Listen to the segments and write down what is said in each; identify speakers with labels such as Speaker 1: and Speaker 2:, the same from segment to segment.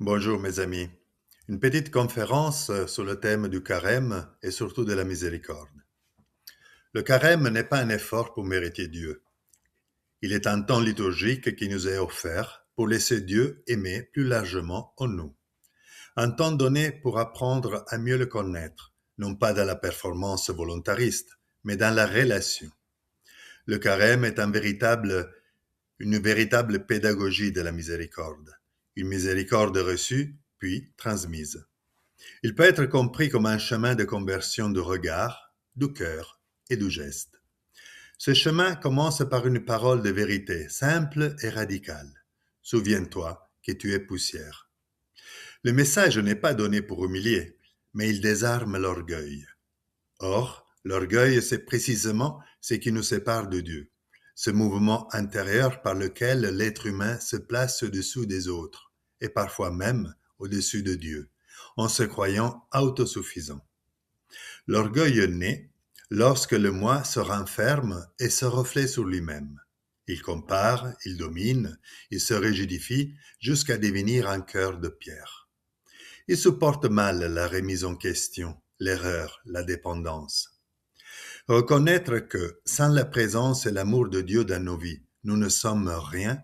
Speaker 1: Bonjour mes amis. Une petite conférence sur le thème du carême et surtout de la miséricorde. Le carême n'est pas un effort pour mériter Dieu. Il est un temps liturgique qui nous est offert pour laisser Dieu aimer plus largement en nous. Un temps donné pour apprendre à mieux le connaître, non pas dans la performance volontariste, mais dans la relation. Le carême est une véritable pédagogie de la miséricorde. Une miséricorde reçue, puis transmise. Il peut être compris comme un chemin de conversion du regard, du cœur et du geste. Ce chemin commence par une parole de vérité, simple et radicale. Souviens-toi que tu es poussière. Le message n'est pas donné pour humilier, mais il désarme l'orgueil. Or, l'orgueil, c'est précisément ce qui nous sépare de Dieu, ce mouvement intérieur par lequel l'être humain se place au-dessous des autres, et parfois même au-dessus de Dieu, en se croyant autosuffisant. L'orgueil naît lorsque le moi se renferme et se reflète sur lui-même. Il compare, il domine, il se rigidifie jusqu'à devenir un cœur de pierre. Il supporte mal la remise en question, l'erreur, la dépendance. Reconnaître que, sans la présence et l'amour de Dieu dans nos vies, nous ne sommes rien,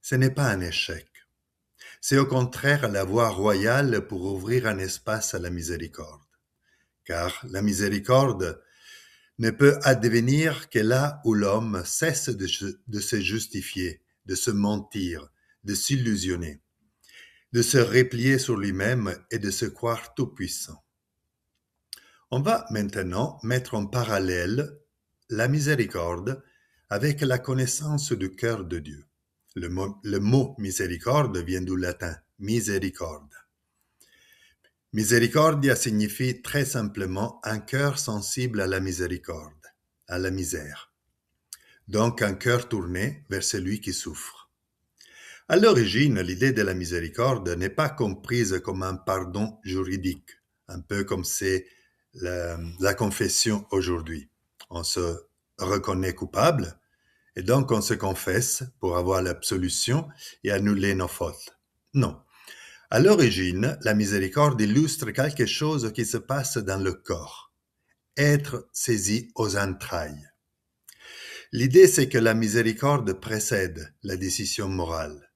Speaker 1: ce n'est pas un échec. C'est au contraire la voie royale pour ouvrir un espace à la miséricorde. Car la miséricorde ne peut advenir que là où l'homme cesse de se justifier, de se mentir, de s'illusionner, de se replier sur lui-même et de se croire tout-puissant. On va maintenant mettre en parallèle la miséricorde avec la connaissance du cœur de Dieu. Le mot miséricorde vient du latin miséricorde. Misericordia signifie très simplement un cœur sensible à la miséricorde, à la misère. Donc un cœur tourné vers celui qui souffre. À l'origine, l'idée de la miséricorde n'est pas comprise comme un pardon juridique, un peu comme c'est la confession aujourd'hui. On se reconnaît coupable et donc on se confesse pour avoir l'absolution et annuler nos fautes. Non. À l'origine, la miséricorde illustre quelque chose qui se passe dans le corps, être saisi aux entrailles. L'idée, c'est que la miséricorde précède la décision morale.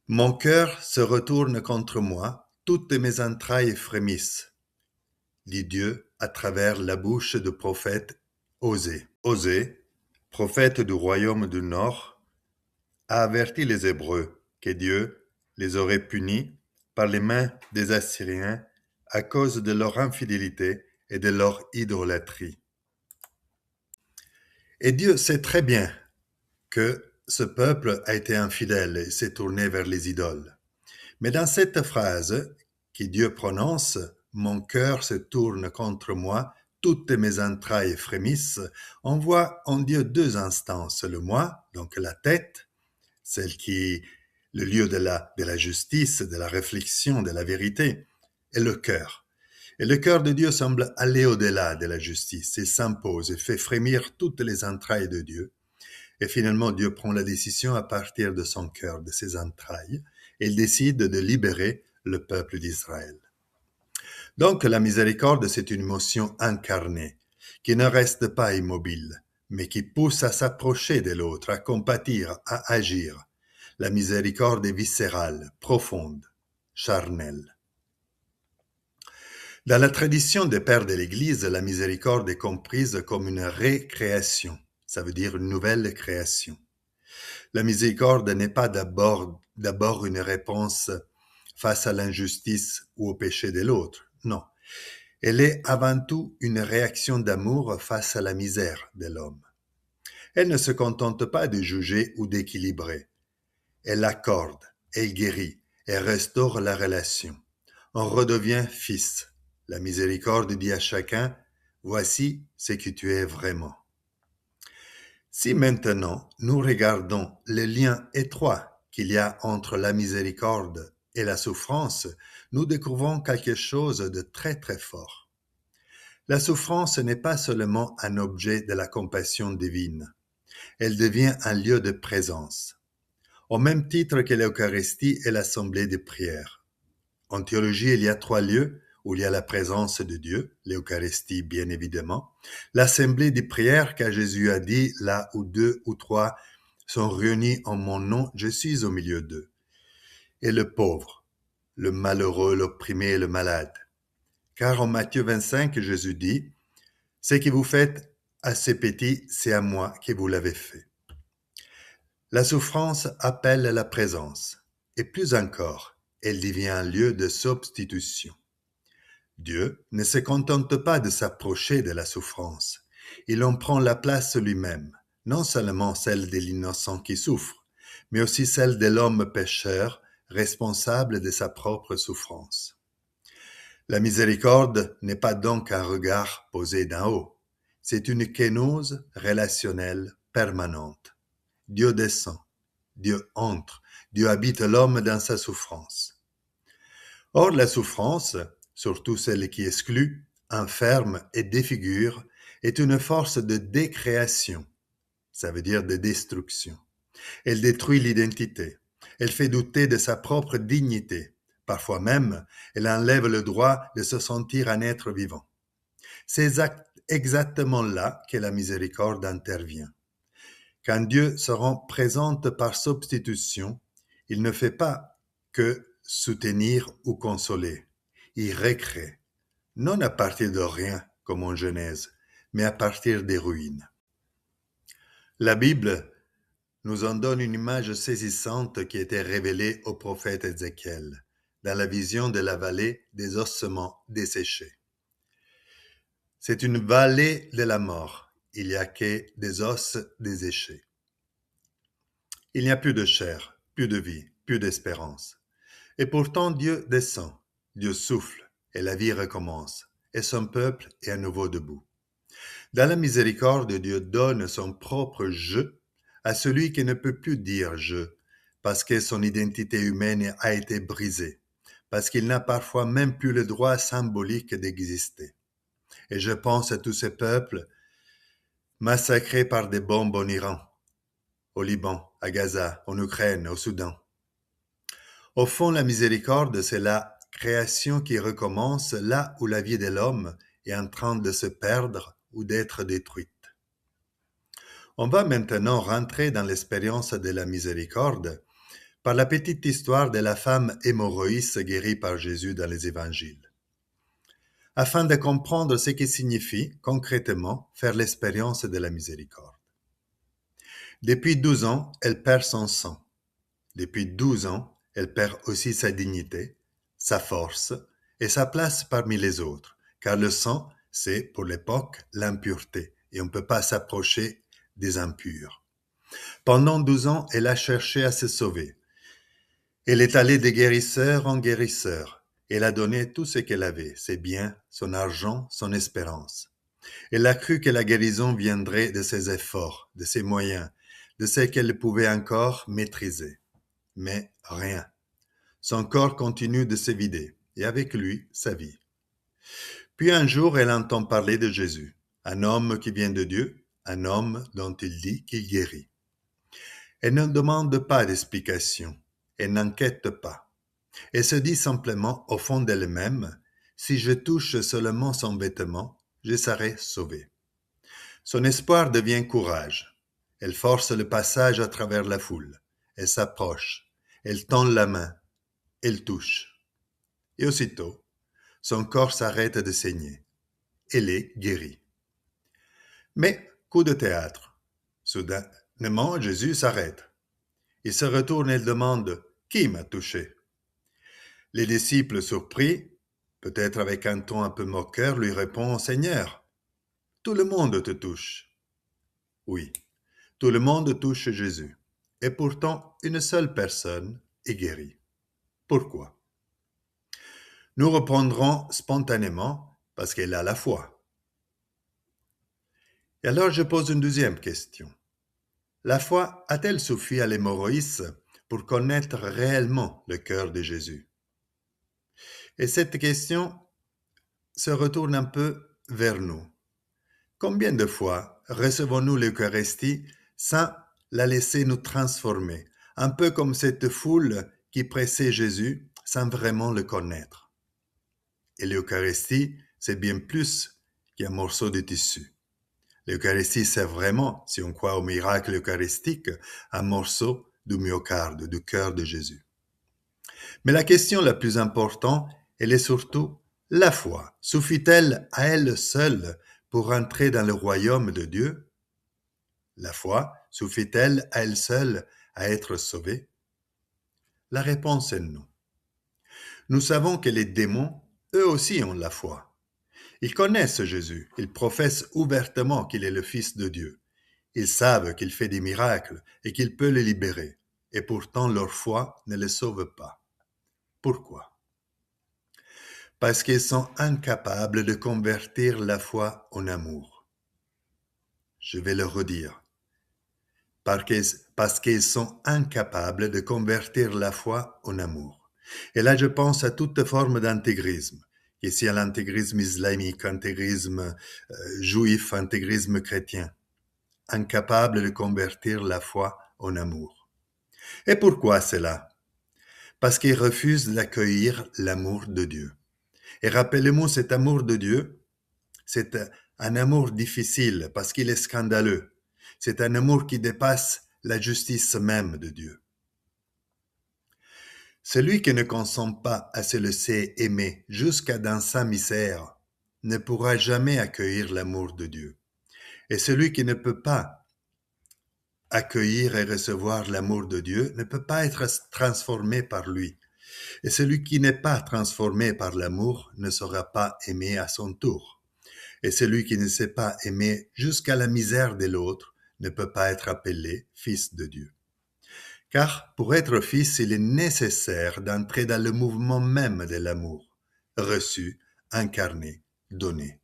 Speaker 1: Mon cœur se retourne contre moi, toutes mes entrailles frémissent, dit Dieu à travers la bouche du prophète Osée. Osée, prophète du royaume du Nord, a averti les Hébreux que Dieu les aurait punis par les mains des Assyriens à cause de leur infidélité et de leur idolâtrie. Et Dieu sait très bien que ce peuple a été infidèle et s'est tourné vers les idoles. Mais dans cette phrase que Dieu prononce, mon cœur se tourne contre moi, toutes mes entrailles frémissent, on voit en Dieu deux instances, le moi, donc la tête, celle qui est le lieu de la justice, de la réflexion, de la vérité, et le cœur. Et le cœur de Dieu semble aller au-delà de la justice et s'impose et fait frémir toutes les entrailles de Dieu. Et finalement, Dieu prend la décision à partir de son cœur, de ses entrailles, et il décide de libérer le peuple d'Israël. Donc, la miséricorde, c'est une émotion incarnée, qui ne reste pas immobile, mais qui pousse à s'approcher de l'autre, à compatir, à agir. La miséricorde est viscérale, profonde, charnelle. Dans la tradition des pères de l'Église, la miséricorde est comprise comme une récréation, ça veut dire une nouvelle création. La miséricorde n'est pas d'abord une réponse face à l'injustice ou au péché de l'autre, non. Elle est avant tout une réaction d'amour face à la misère de l'homme. Elle ne se contente pas de juger ou d'équilibrer. Elle accorde, elle guérit, elle restaure la relation. On redevient fils. La miséricorde dit à chacun, voici ce que tu es vraiment. Si maintenant nous regardons les liens étroits qu'il y a entre la miséricorde et la souffrance, nous découvrons quelque chose de très très fort. La souffrance n'est pas seulement un objet de la compassion divine, elle devient un lieu de présence. au même titre que l'Eucharistie et l'Assemblée de prière. En théologie, il y a 3 lieux où il y a la présence de Dieu, l'Eucharistie bien évidemment, l'Assemblée de prière, car Jésus a dit, là où 2 ou 3 sont réunis en mon nom, je suis au milieu d'eux, et le pauvre, le malheureux, l'opprimé et le malade. Car en Matthieu 25, Jésus dit, « Ce que vous faites à ces petits, c'est à moi que vous l'avez fait. » La souffrance appelle la présence, et plus encore, elle devient un lieu de substitution. Dieu ne se contente pas de s'approcher de la souffrance, il en prend la place lui-même, non seulement celle de l'innocent qui souffre, mais aussi celle de l'homme pécheur, responsable de sa propre souffrance. La miséricorde n'est pas donc un regard posé d'en haut, c'est une kénose relationnelle permanente. Dieu descend, Dieu entre, Dieu habite l'homme dans sa souffrance. Or, la souffrance, surtout celle qui exclut, enferme et défigure, est une force de décréation, ça veut dire de destruction. Elle détruit l'identité, elle fait douter de sa propre dignité, parfois même, elle enlève le droit de se sentir un être vivant. C'est exactement là que la miséricorde intervient. Quand Dieu se rend présente par substitution, il ne fait pas que soutenir ou consoler. Il recrée, non à partir de rien, comme en Genèse, mais à partir des ruines. La Bible nous en donne une image saisissante qui était révélée au prophète Ézéchiel, dans la vision de la vallée des ossements desséchés. C'est une vallée de la mort, il n'y a que des os desséchés. Il n'y a plus de chair, plus de vie, plus d'espérance. Et pourtant Dieu descend, Dieu souffle, et la vie recommence, et son peuple est à nouveau debout. Dans la miséricorde, Dieu donne son propre « je » à celui qui ne peut plus dire « je », parce que son identité humaine a été brisée, parce qu'il n'a parfois même plus le droit symbolique d'exister. Et je pense à tous ces peuples massacrés par des bombes en Iran, au Liban, à Gaza, en Ukraine, au Soudan. Au fond, la miséricorde, c'est la création qui recommence là où la vie de l'homme est en train de se perdre ou d'être détruite. On va maintenant rentrer dans l'expérience de la miséricorde par la petite histoire de la femme hémorroïde guérie par Jésus dans les évangiles, afin de comprendre ce que signifie concrètement faire l'expérience de la miséricorde. Depuis 12 ans, elle perd son sang. Depuis 12 ans, elle perd aussi sa dignité, sa force et sa place parmi les autres, car le sang, c'est pour l'époque l'impureté et on ne peut pas s'approcher des impurs. Pendant 12 ans, elle a cherché à se sauver. Elle est allée de guérisseur en guérisseur. Elle a donné tout ce qu'elle avait, ses biens, son argent, son espérance. Elle a cru que la guérison viendrait de ses efforts, de ses moyens, de ce qu'elle pouvait encore maîtriser. Mais rien. Son corps continue de se vider, et avec lui, sa vie. Puis un jour, elle entend parler de Jésus, un homme qui vient de Dieu, un homme dont il dit qu'il guérit. Elle ne demande pas d'explication, elle n'enquête pas. Elle se dit simplement au fond d'elle-même, si je touche seulement son vêtement, je serai sauvée. Son espoir devient courage. Elle force le passage à travers la foule. Elle s'approche. Elle tend la main. Elle touche. Et aussitôt, son corps s'arrête de saigner. Elle est guérie. Mais, coup de théâtre. Soudainement, Jésus s'arrête. Il se retourne et demande « Qui m'a touché ?» Les disciples surpris, peut-être avec un ton un peu moqueur, lui répondent « Seigneur, tout le monde te touche. » Oui, tout le monde touche Jésus. Et pourtant, une seule personne est guérie. Pourquoi? Nous reprendrons spontanément parce qu'elle a la foi. Et alors je pose une deuxième question. La foi a-t-elle suffi à l'hémorroïde pour connaître réellement le cœur de Jésus? Et cette question se retourne un peu vers nous. Combien de fois recevons-nous l'Eucharistie sans la laisser nous transformer, un peu comme cette foule qui pressait Jésus sans vraiment le connaître. Et l'Eucharistie, c'est bien plus qu'un morceau de tissu. L'Eucharistie, c'est vraiment, si on croit au miracle eucharistique, un morceau du myocarde, du cœur de Jésus. Mais la question la plus importante, elle est surtout la foi. Suffit-elle à elle seule pour entrer dans le royaume de Dieu? La foi suffit-elle à elle seule à être sauvée? La réponse est non. Nous savons que les démons, eux aussi, ont la foi. Ils connaissent Jésus, ils professent ouvertement qu'il est le Fils de Dieu. Ils savent qu'il fait des miracles et qu'il peut les libérer, et pourtant leur foi ne les sauve pas. Pourquoi? Parce qu'ils sont incapables de convertir la foi en amour. Je vais le redire. Parce qu'ils sont incapables de convertir la foi en amour. Et là, je pense à toute forme d'intégrisme, ici à l'intégrisme islamique, intégrisme juif, intégrisme chrétien, incapables de convertir la foi en amour. Et pourquoi cela? Parce qu'ils refusent d'accueillir l'amour de Dieu. Et rappelez-moi, cet amour de Dieu, c'est un amour difficile parce qu'il est scandaleux. C'est un amour qui dépasse la justice même de Dieu. Celui qui ne consent pas à se laisser aimer jusqu'à dans sa misère ne pourra jamais accueillir l'amour de Dieu. Et celui qui ne peut pas accueillir et recevoir l'amour de Dieu ne peut pas être transformé par lui. Et celui qui n'est pas transformé par l'amour ne sera pas aimé à son tour. Et celui qui ne sait pas aimer jusqu'à la misère de l'autre ne peut pas être appelé fils de Dieu. Car pour être fils, il est nécessaire d'entrer dans le mouvement même de l'amour, reçu, incarné, donné.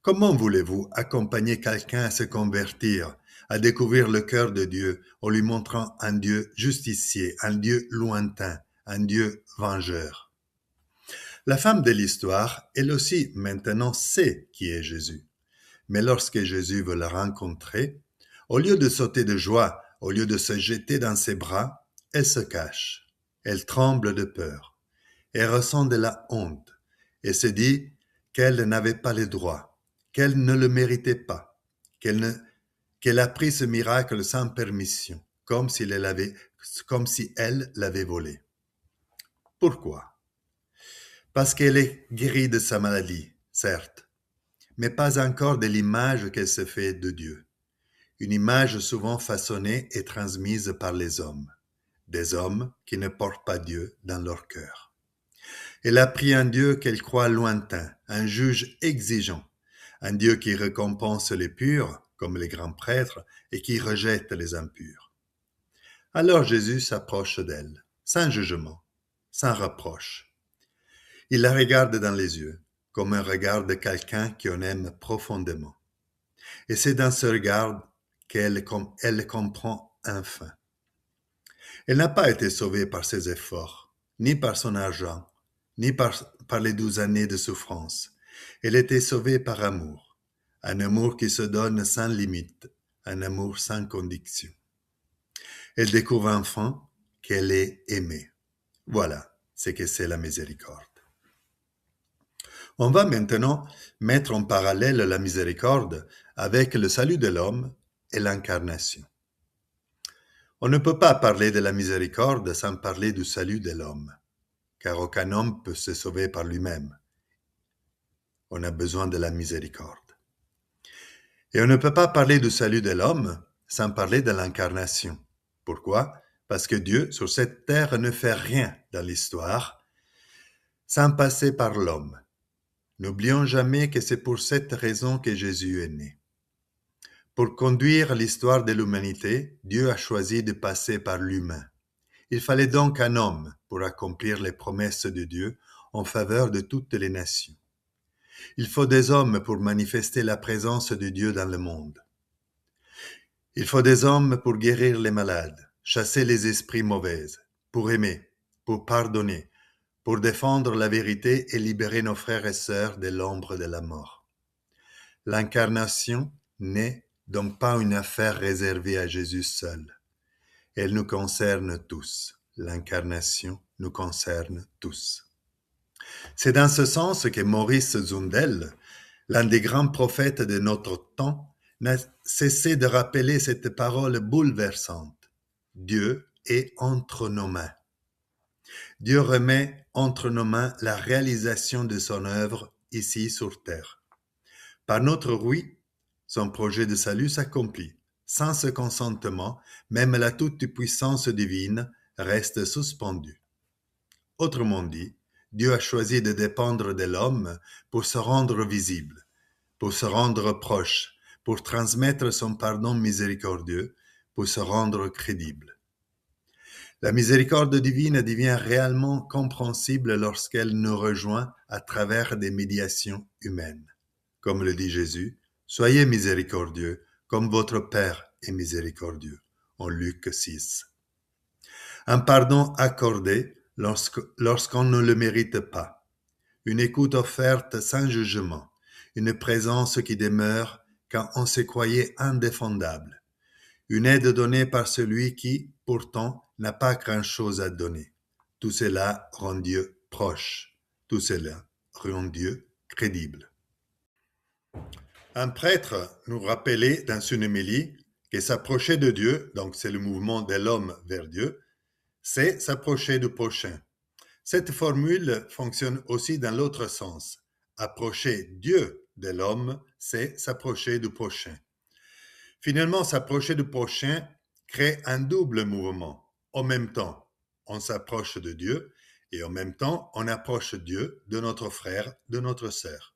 Speaker 1: Comment voulez-vous accompagner quelqu'un à se convertir, à découvrir le cœur de Dieu en lui montrant un Dieu justicier, un Dieu lointain, un Dieu vengeur? La femme de l'histoire, elle aussi, maintenant sait qui est Jésus. Mais lorsque Jésus veut la rencontrer, au lieu de sauter de joie, au lieu de se jeter dans ses bras, elle se cache. Elle tremble de peur. Elle ressent de la honte et se dit qu'elle n'avait pas le droit, qu'elle ne le méritait pas, qu'elle a pris ce miracle sans permission, comme si elle l'avait volé. Pourquoi? Parce qu'elle est guérie de sa maladie, certes, mais pas encore de l'image qu'elle se fait de Dieu. Une image souvent façonnée et transmise par les hommes, des hommes qui ne portent pas Dieu dans leur cœur. Elle a pris un Dieu qu'elle croit lointain, un juge exigeant, un Dieu qui récompense les purs, comme les grands prêtres, et qui rejette les impurs. Alors Jésus s'approche d'elle, sans jugement, sans reproche. Il la regarde dans les yeux, comme un regard de quelqu'un qui en aime profondément. Et c'est dans ce regard qu'elle comprend enfin. Elle n'a pas été sauvée par ses efforts, ni par son argent, ni par les 12 années de souffrance. Elle était sauvée par amour, un amour qui se donne sans limite, un amour sans condition. Elle découvre enfin qu'elle est aimée. Voilà ce que c'est la miséricorde. On va maintenant mettre en parallèle la miséricorde avec le salut de l'homme et l'incarnation. On ne peut pas parler de la miséricorde sans parler du salut de l'homme, car aucun homme peut se sauver par lui-même. On a besoin de la miséricorde. Et on ne peut pas parler du salut de l'homme sans parler de l'incarnation. Pourquoi? Parce que Dieu, sur cette terre, ne fait rien dans l'histoire sans passer par l'homme. N'oublions jamais que c'est pour cette raison que Jésus est né. Pour conduire l'histoire de l'humanité, Dieu a choisi de passer par l'humain. Il fallait donc un homme pour accomplir les promesses de Dieu en faveur de toutes les nations. Il faut des hommes pour manifester la présence de Dieu dans le monde. Il faut des hommes pour guérir les malades, chasser les esprits mauvais, pour aimer, pour pardonner, pour défendre la vérité et libérer nos frères et sœurs de l'ombre de la mort. L'incarnation n'est donc pas une affaire réservée à Jésus seul. Elle nous concerne tous. L'incarnation nous concerne tous. C'est dans ce sens que Maurice Zundel, l'un des grands prophètes de notre temps, n'a cessé de rappeler cette parole bouleversante. Dieu est entre nos mains. Dieu remet entre nos mains la réalisation de son œuvre ici sur terre. Par notre oui, son projet de salut s'accomplit. Sans ce consentement, même la toute-puissance divine reste suspendue. Autrement dit, Dieu a choisi de dépendre de l'homme pour se rendre visible, pour se rendre proche, pour transmettre son pardon miséricordieux, pour se rendre crédible. La miséricorde divine devient réellement compréhensible lorsqu'elle nous rejoint à travers des médiations humaines. Comme le dit Jésus, « Soyez miséricordieux, comme votre Père est miséricordieux » en Luc 6. Un pardon accordé lorsqu'on ne le mérite pas, une écoute offerte sans jugement, une présence qui demeure quand on se croyait indéfendable, une aide donnée par celui qui, pourtant, n'a pas grand-chose à donner. Tout cela rend Dieu proche, tout cela rend Dieu crédible. Un prêtre nous rappelait dans une homélie que s'approcher de Dieu, donc c'est le mouvement de l'homme vers Dieu, c'est s'approcher du prochain. Cette formule fonctionne aussi dans l'autre sens. Approcher Dieu de l'homme, c'est s'approcher du prochain. Finalement, s'approcher du prochain crée un double mouvement. En même temps, on s'approche de Dieu et en même temps, on approche Dieu de notre frère, de notre sœur.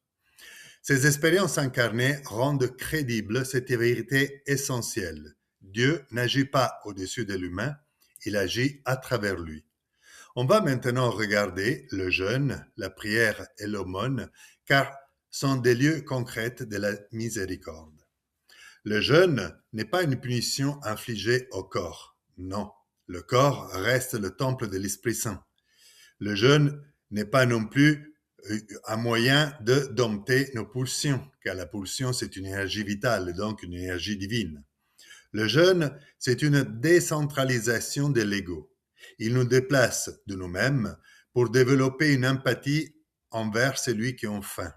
Speaker 1: Ces expériences incarnées rendent crédible cette vérité essentielle. Dieu n'agit pas au-dessus de l'humain, il agit à travers lui. On va maintenant regarder le jeûne, la prière et l'aumône, car sont des lieux concrets de la miséricorde. Le jeûne n'est pas une punition infligée au corps. Non, le corps reste le temple de l'Esprit Saint. Le jeûne n'est pas non plus un moyen de dompter nos pulsions, car la pulsion, c'est une énergie vitale, donc une énergie divine. Le jeûne, c'est une décentralisation de l'ego. Il nous déplace de nous-mêmes pour développer une empathie envers celui qui a faim.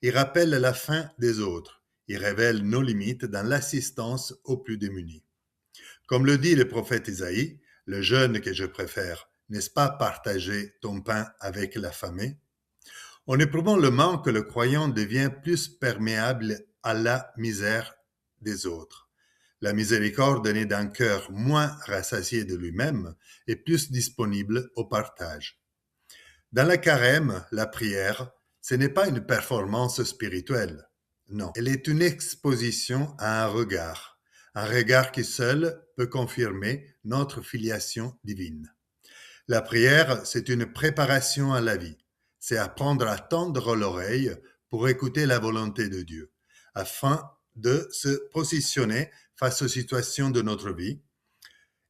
Speaker 1: Il rappelle la faim des autres. Il révèle nos limites dans l'assistance aux plus démunis. Comme le dit le prophète Isaïe, le jeûne que je préfère, n'est-ce pas partager ton pain avec l'affamé? En éprouvant le manque, le croyant devient plus perméable à la misère des autres. La miséricorde naît d'un cœur moins rassasié de lui-même et plus disponible au partage. Dans la carême, la prière, ce n'est pas une performance spirituelle. Non, elle est une exposition à un regard qui seul peut confirmer notre filiation divine. La prière, c'est une préparation à la vie. C'est apprendre à tendre l'oreille pour écouter la volonté de Dieu, afin de se positionner face aux situations de notre vie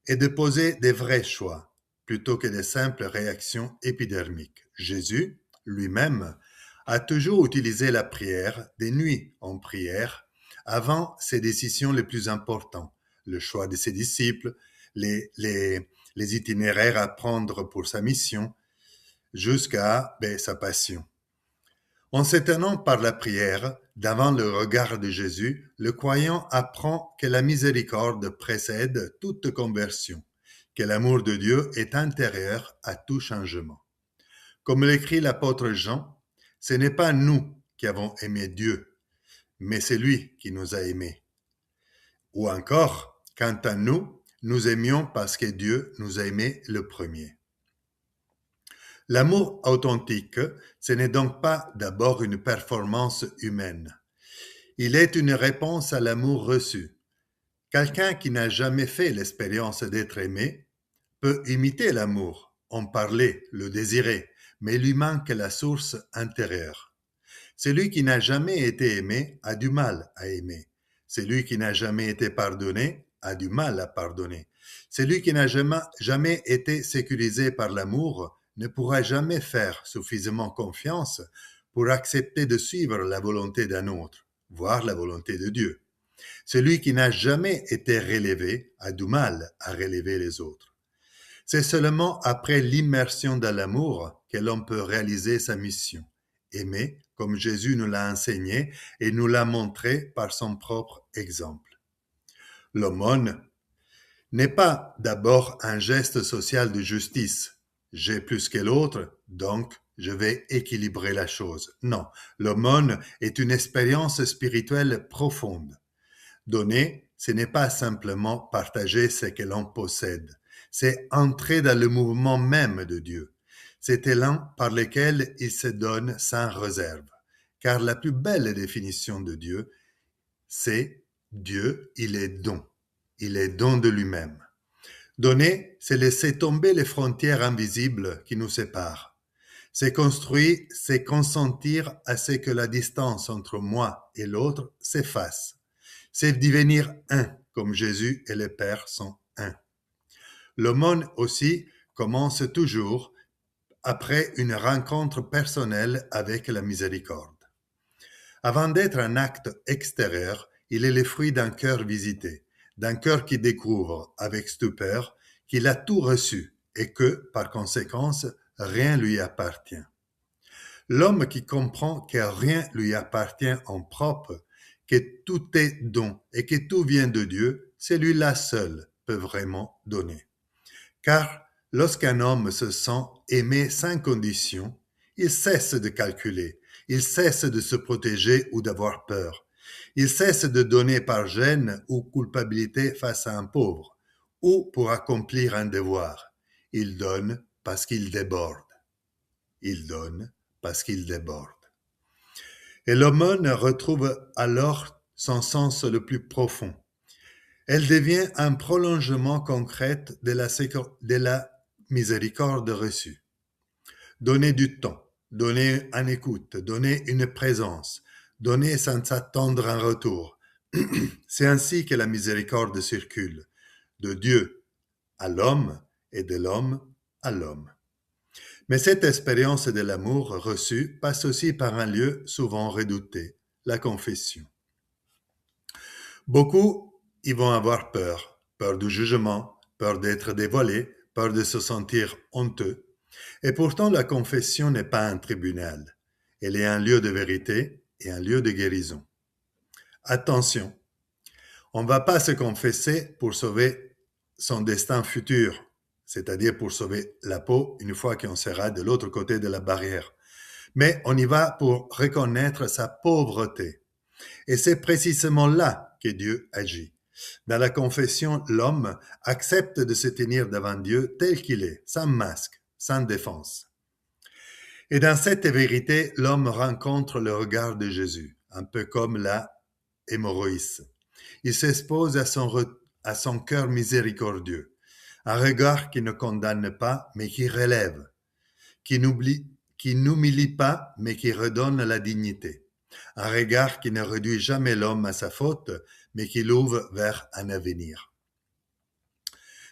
Speaker 1: et de poser des vrais choix plutôt que des simples réactions épidermiques. Jésus, lui-même, a toujours utilisé la prière, des nuits en prière, avant ses décisions les plus importantes, le choix de ses disciples, les itinéraires à prendre pour sa mission, jusqu'à sa passion. En s'étonnant par la prière, devant le regard de Jésus, le croyant apprend que la miséricorde précède toute conversion, que l'amour de Dieu est intérieur à tout changement. Comme l'écrit l'apôtre Jean, ce n'est pas nous qui avons aimé Dieu, mais c'est lui qui nous a aimés. Ou encore, quant à nous, nous aimions parce que Dieu nous a aimés le premier. L'amour authentique, ce n'est donc pas d'abord une performance humaine. Il est une réponse à l'amour reçu. Quelqu'un qui n'a jamais fait l'expérience d'être aimé peut imiter l'amour, en parler, le désirer, mais lui manque la source intérieure. Celui qui n'a jamais été aimé a du mal à aimer. Celui qui n'a jamais été pardonné a du mal à pardonner. Celui qui n'a jamais été sécurisé par l'amour ne pourra jamais faire suffisamment confiance pour accepter de suivre la volonté d'un autre, voire la volonté de Dieu. Celui qui n'a jamais été relevé a du mal à relever les autres. C'est seulement après l'immersion dans l'amour que l'on peut réaliser sa mission. Aimer comme Jésus nous l'a enseigné et nous l'a montré par son propre exemple. L'aumône n'est pas d'abord un geste social de justice. J'ai plus que l'autre, donc je vais équilibrer la chose. Non, l'aumône est une expérience spirituelle profonde. Donner, ce n'est pas simplement partager ce que l'on possède, c'est entrer dans le mouvement même de Dieu. C'est élan par lequel il se donne sans réserve. Car la plus belle définition de Dieu, c'est Dieu, il est don. Il est don de lui-même. Donner, c'est laisser tomber les frontières invisibles qui nous séparent. C'est construire, c'est consentir à ce que la distance entre moi et l'autre s'efface. C'est devenir un, comme Jésus et le Père sont un. L'aumône aussi commence toujours après une rencontre personnelle avec la miséricorde. Avant d'être un acte extérieur, il est le fruit d'un cœur visité, d'un cœur qui découvre avec stupeur qu'il a tout reçu et que, par conséquence, rien lui appartient. L'homme qui comprend que rien lui appartient en propre, que tout est don et que tout vient de Dieu, celui-là seul peut vraiment donner. Car lorsqu'un homme se sent aimé sans condition, il cesse de calculer, il cesse de se protéger ou d'avoir peur. Il cesse de donner par gêne ou culpabilité face à un pauvre, ou pour accomplir un devoir. Il donne parce qu'il déborde. Il donne parce qu'il déborde. Et l'aumône retrouve alors son sens le plus profond. Elle devient un prolongement concret de la miséricorde reçue. Donner du temps, donner une écoute, donner une présence, donner sans s'attendre un retour. C'est ainsi que la miséricorde circule, de Dieu à l'homme et de l'homme à l'homme. Mais cette expérience de l'amour reçu passe aussi par un lieu souvent redouté, la confession. Beaucoup y vont avoir peur, peur du jugement, peur d'être dévoilés, peur de se sentir honteux. Et pourtant, la confession n'est pas un tribunal. Elle est un lieu de vérité et un lieu de guérison. Attention, on ne va pas se confesser pour sauver son destin futur, c'est-à-dire pour sauver la peau une fois qu'on sera de l'autre côté de la barrière. Mais on y va pour reconnaître sa pauvreté. Et c'est précisément là que Dieu agit. Dans la confession, l'homme accepte de se tenir devant Dieu tel qu'il est, sans masque, sans défense. Et dans cette vérité, l'homme rencontre le regard de Jésus, un peu comme la hémorroïs. Il s'expose à son cœur miséricordieux, un regard qui ne condamne pas, mais qui relève, qui n'humilie pas, mais qui redonne la dignité. Un regard qui ne réduit jamais l'homme à sa faute, mais qui l'ouvre vers un avenir.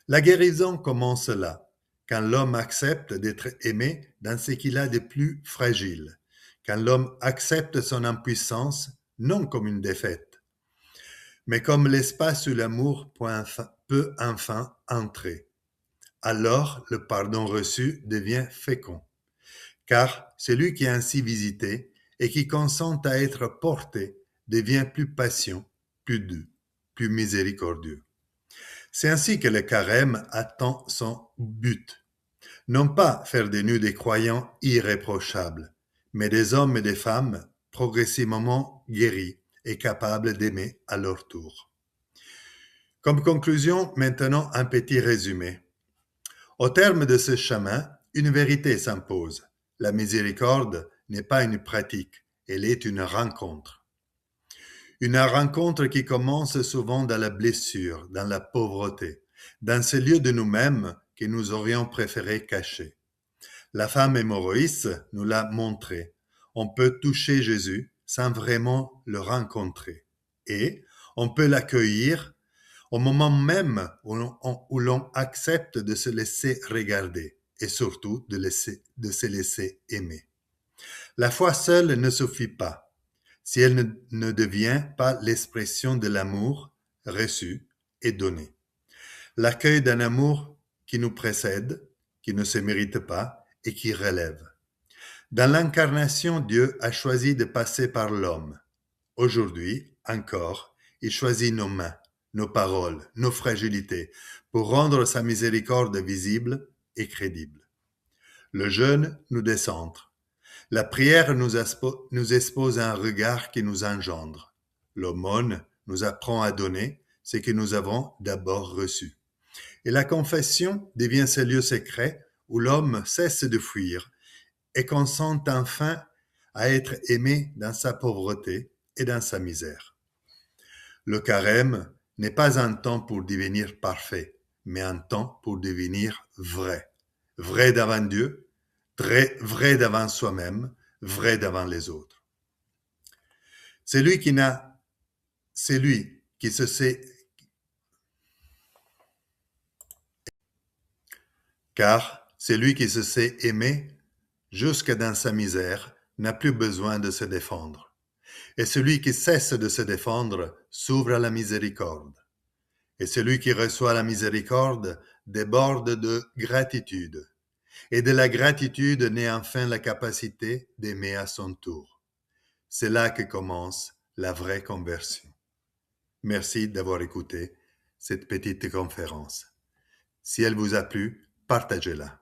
Speaker 1: La guérison commence là, quand l'homme accepte d'être aimé dans ce qu'il a de plus fragile, quand l'homme accepte son impuissance, non comme une défaite, mais comme l'espace où l'amour peut enfin entrer. Alors, le pardon reçu devient fécond, car celui qui est ainsi visité et qui consent à être porté devient plus patient, plus doux, plus miséricordieux. C'est ainsi que le carême atteint son but. Non pas faire de nous des croyants irréprochables, mais des hommes et des femmes progressivement guéris et capables d'aimer à leur tour. Comme conclusion, maintenant un petit résumé. Au terme de ce chemin, une vérité s'impose. La miséricorde n'est pas une pratique, elle est une rencontre. Une rencontre qui commence souvent dans la blessure, dans la pauvreté, dans ce lieu de nous-mêmes que nous aurions préféré cacher. La femme hémorroïs nous l'a montré. On peut toucher Jésus sans vraiment le rencontrer. Et on peut l'accueillir au moment même où l'on accepte de se laisser regarder et surtout de se laisser aimer. La foi seule ne suffit pas. si elle ne devient pas l'expression de l'amour reçu et donné. L'accueil d'un amour qui nous précède, qui ne se mérite pas et qui relève. Dans l'incarnation, Dieu a choisi de passer par l'homme. Aujourd'hui, encore, il choisit nos mains, nos paroles, nos fragilités, pour rendre sa miséricorde visible et crédible. Le jeûne nous décentre. La prière nous expose à un regard qui nous engendre. L'aumône nous apprend à donner ce que nous avons d'abord reçu. Et la confession devient ce lieu secret où l'homme cesse de fuir et consent enfin à être aimé dans sa pauvreté et dans sa misère. Le carême n'est pas un temps pour devenir parfait, mais un temps pour devenir vrai. Vrai devant Dieu, vrai devant soi-même, vrai devant les autres. Celui qui se sait, car celui qui se sait aimer jusque dans sa misère n'a plus besoin de se défendre. Et celui qui cesse de se défendre s'ouvre à la miséricorde. Et celui qui reçoit la miséricorde déborde de gratitude. Et de la gratitude naît enfin la capacité d'aimer à son tour. C'est là que commence la vraie conversion. Merci d'avoir écouté cette petite conférence. Si elle vous a plu, partagez-la.